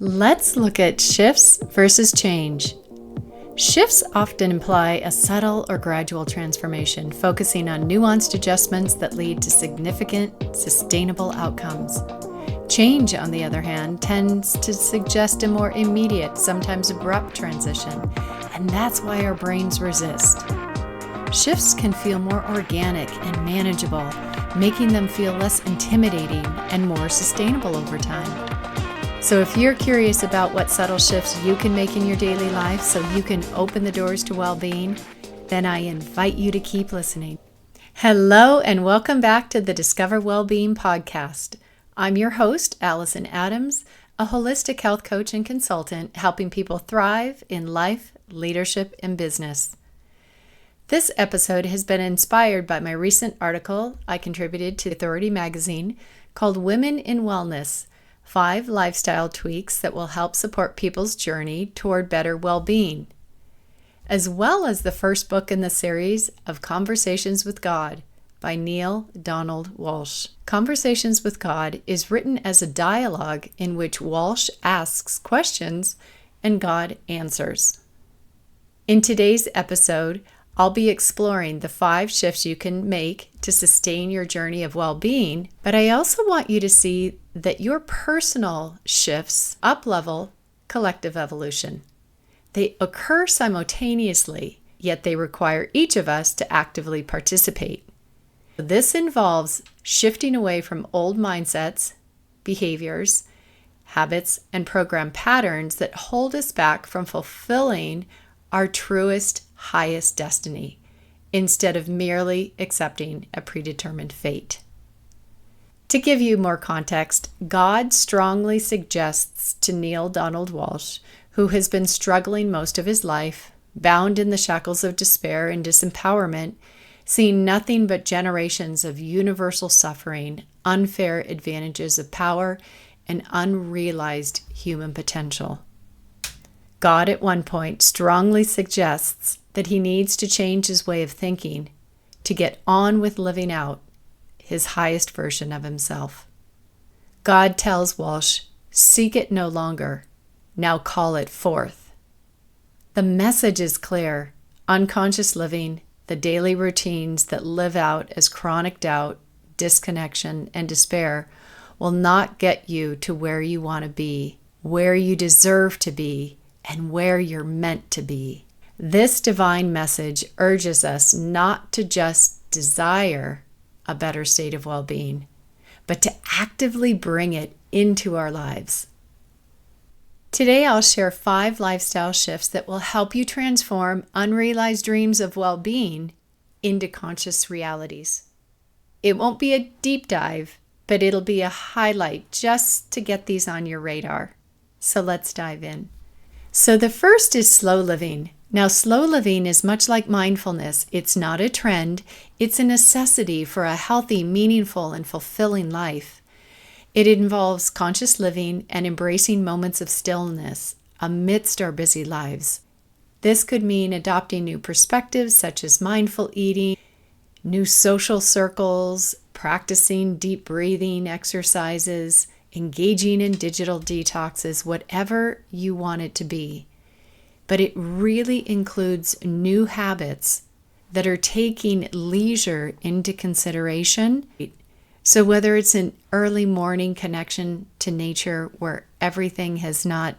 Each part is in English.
Let's look at shifts versus change. Shifts often imply a subtle or gradual transformation, focusing on nuanced adjustments that lead to significant, sustainable outcomes. Change, on the other hand, tends to suggest a more immediate, sometimes abrupt transition, and that's why our brains resist. Shifts can feel more organic and manageable, making them feel less intimidating and more sustainable over time. So if you're curious about what subtle shifts you can make in your daily life so you can open the doors to well-being, then I invite you to keep listening. Hello and welcome back to the Discover WellBeing Podcast. I'm your host, Allison Adams, a holistic health coach and consultant helping people thrive in life, leadership, and business. This episode has been inspired by my recent article I contributed to Authority magazine called Women in Wellness: 5 lifestyle tweaks that will help support people's journey toward better well-being, as well as the first book in the series of Conversations with God by Neale Walsch. Conversations with God is written as a dialogue in which Walsch asks questions and God answers. In today's episode, I'll be exploring the 5 shifts you can make to sustain your journey of well-being, but I also want you to see that your personal shifts up-level collective evolution. They occur simultaneously, yet they require each of us to actively participate. This involves shifting away from old mindsets, behaviors, habits, and program patterns that hold us back from fulfilling our truest, highest destiny, instead of merely accepting a predetermined fate. To give you more context, God strongly suggests to Neale Walsch, who has been struggling most of his life, bound in the shackles of despair and disempowerment, seeing nothing but generations of universal suffering, unfair advantages of power, and unrealized human potential. God at one point strongly suggests that he needs to change his way of thinking to get on with living out his highest version of himself. God tells Walsch, "Seek it no longer, now call it forth." The message is clear. Unconscious living, the daily routines that live out as chronic doubt, disconnection, and despair will not get you to where you want to be, where you deserve to be, and where you're meant to be. This divine message urges us not to just desire a better state of well-being, but to actively bring it into our lives. Today, I'll share 5 lifestyle shifts that will help you transform unrealized dreams of well-being into conscious realities. It won't be a deep dive, but it'll be a highlight just to get these on your radar. So let's dive in. So the first is slow living. Now, slow living is much like mindfulness. It's not a trend. It's a necessity for a healthy, meaningful, and fulfilling life. It involves conscious living and embracing moments of stillness amidst our busy lives. This could mean adopting new perspectives such as mindful eating, new social circles, practicing deep breathing exercises, engaging in digital detoxes, whatever you want it to be. But it really includes new habits that are taking leisure into consideration. So whether it's an early morning connection to nature where everything has not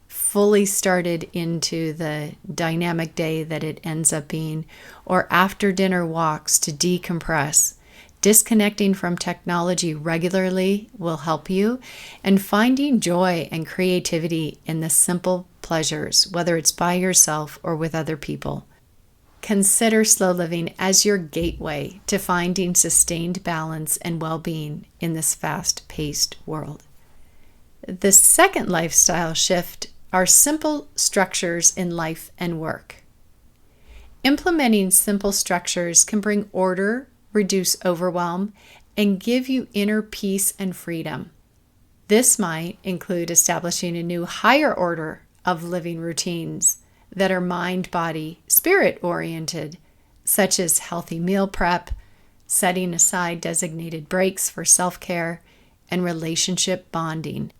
fully started into the dynamic day that it ends up being, or after dinner walks to decompress, disconnecting from technology regularly will help you, and finding joy and creativity in the simple pleasures, whether it's by yourself or with other people. Consider slow living as your gateway to finding sustained balance and well-being in this fast-paced world. The second lifestyle shift are simple structures in life and work. Implementing simple structures can bring order, reduce overwhelm, and give you inner peace and freedom. This might include establishing a new higher order of living routines that are mind, body, spirit oriented, such as healthy meal prep, setting aside designated breaks for self-care, and relationship bonding.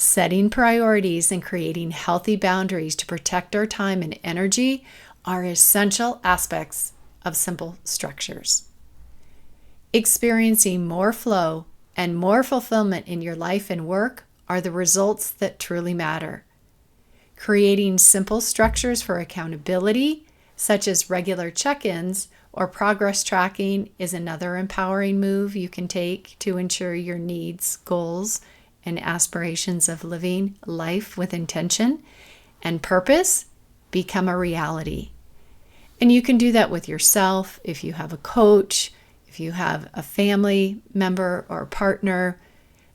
Setting priorities and creating healthy boundaries to protect our time and energy are essential aspects of simple structures. Experiencing more flow and more fulfillment in your life and work are the results that truly matter. Creating simple structures for accountability, such as regular check-ins or progress tracking, is another empowering move you can take to ensure your needs, goals, and aspirations of living life with intention and purpose become a reality. And you can do that with yourself if you have a coach, if you have a family member or partner,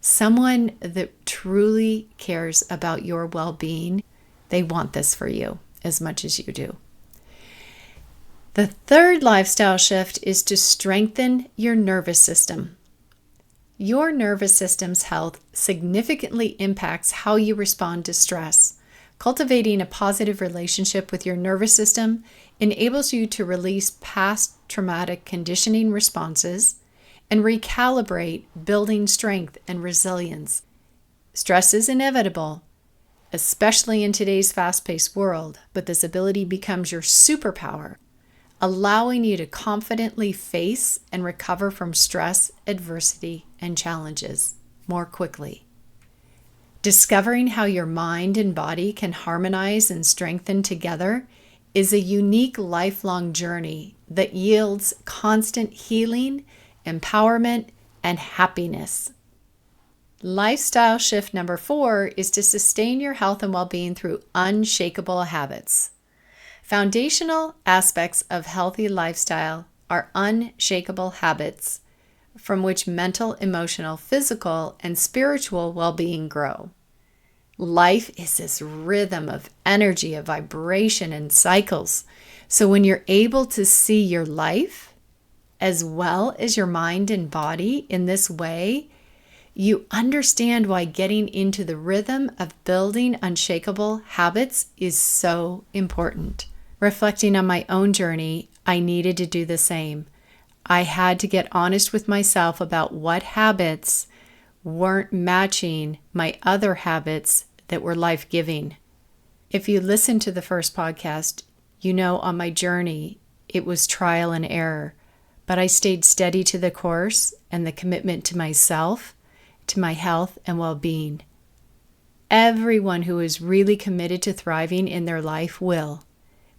someone that truly cares about your well-being. They want this for you as much as you do. The third lifestyle shift is to strengthen your nervous system. Your nervous system's health significantly impacts how you respond to stress. Cultivating a positive relationship with your nervous system enables you to release past traumatic conditioning responses and recalibrate, building strength and resilience. Stress is inevitable, especially in today's fast-paced world, but this ability becomes your superpower, allowing you to confidently face and recover from stress, adversity, and challenges more quickly. Discovering how your mind and body can harmonize and strengthen together is a unique lifelong journey that yields constant healing, empowerment, and happiness. Lifestyle shift number 4 is to sustain your health and well-being through unshakable habits. Foundational aspects of healthy lifestyle are unshakable habits from which mental, emotional, physical, and spiritual well-being grow. Life is this rhythm of energy, of vibration, and cycles. So when you're able to see your life as well as your mind and body in this way, you understand why getting into the rhythm of building unshakable habits is so important. Reflecting on my own journey, I needed to do the same. I had to get honest with myself about what habits weren't matching my other habits that were life-giving. If you listen to the first podcast, you know on my journey, it was trial and error, but I stayed steady to the course and the commitment to myself, to my health and well-being. Everyone who is really committed to thriving in their life will,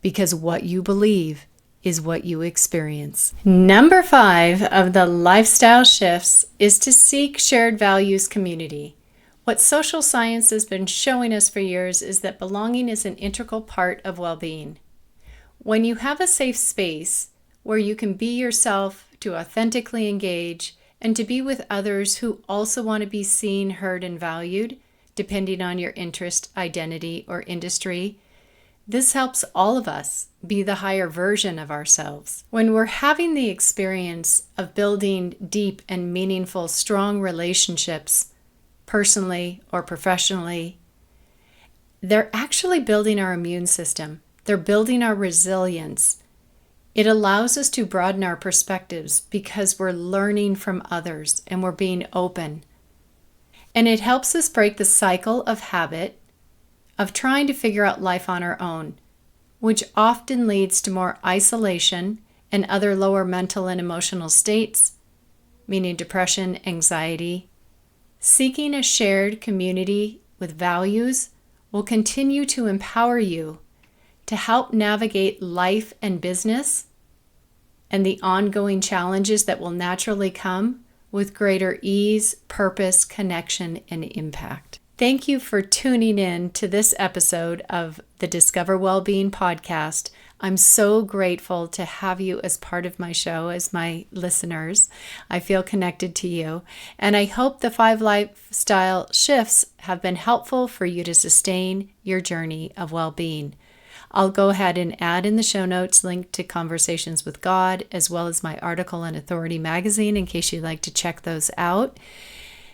because what you believe is what you experience. Number 5 of the lifestyle shifts is to seek shared values community. What social science has been showing us for years is that belonging is an integral part of well-being. When you have a safe space where you can be yourself, to authentically engage, and to be with others who also want to be seen, heard, and valued, depending on your interest, identity, or industry, this helps all of us be the higher version of ourselves. When we're having the experience of building deep and meaningful, strong relationships, personally or professionally, they're actually building our immune system. They're building our resilience. It allows us to broaden our perspectives because we're learning from others and we're being open. And it helps us break the cycle of habit of trying to figure out life on our own, which often leads to more isolation and other lower mental and emotional states, meaning depression, anxiety. Seeking a shared community with values will continue to empower you to help navigate life and business and the ongoing challenges that will naturally come with greater ease, purpose, connection, and impact. Thank you for tuning in to this episode of the Discover WellBeing Podcast. I'm so grateful to have you as part of my show, as my listeners. I feel connected to you. And I hope the 5 lifestyle shifts have been helpful for you to sustain your journey of well-being. I'll go ahead and add in the show notes link to Conversations with God, as well as my article in Authority Magazine in case you'd like to check those out.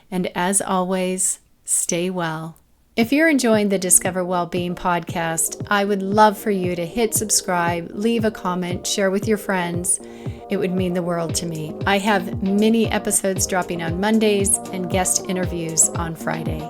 And as always, stay well. If you're enjoying the Discover WellBeing Podcast, I would love for you to hit subscribe, leave a comment, share with your friends. It would mean the world to me. I have mini episodes dropping on Mondays and guest interviews on Friday.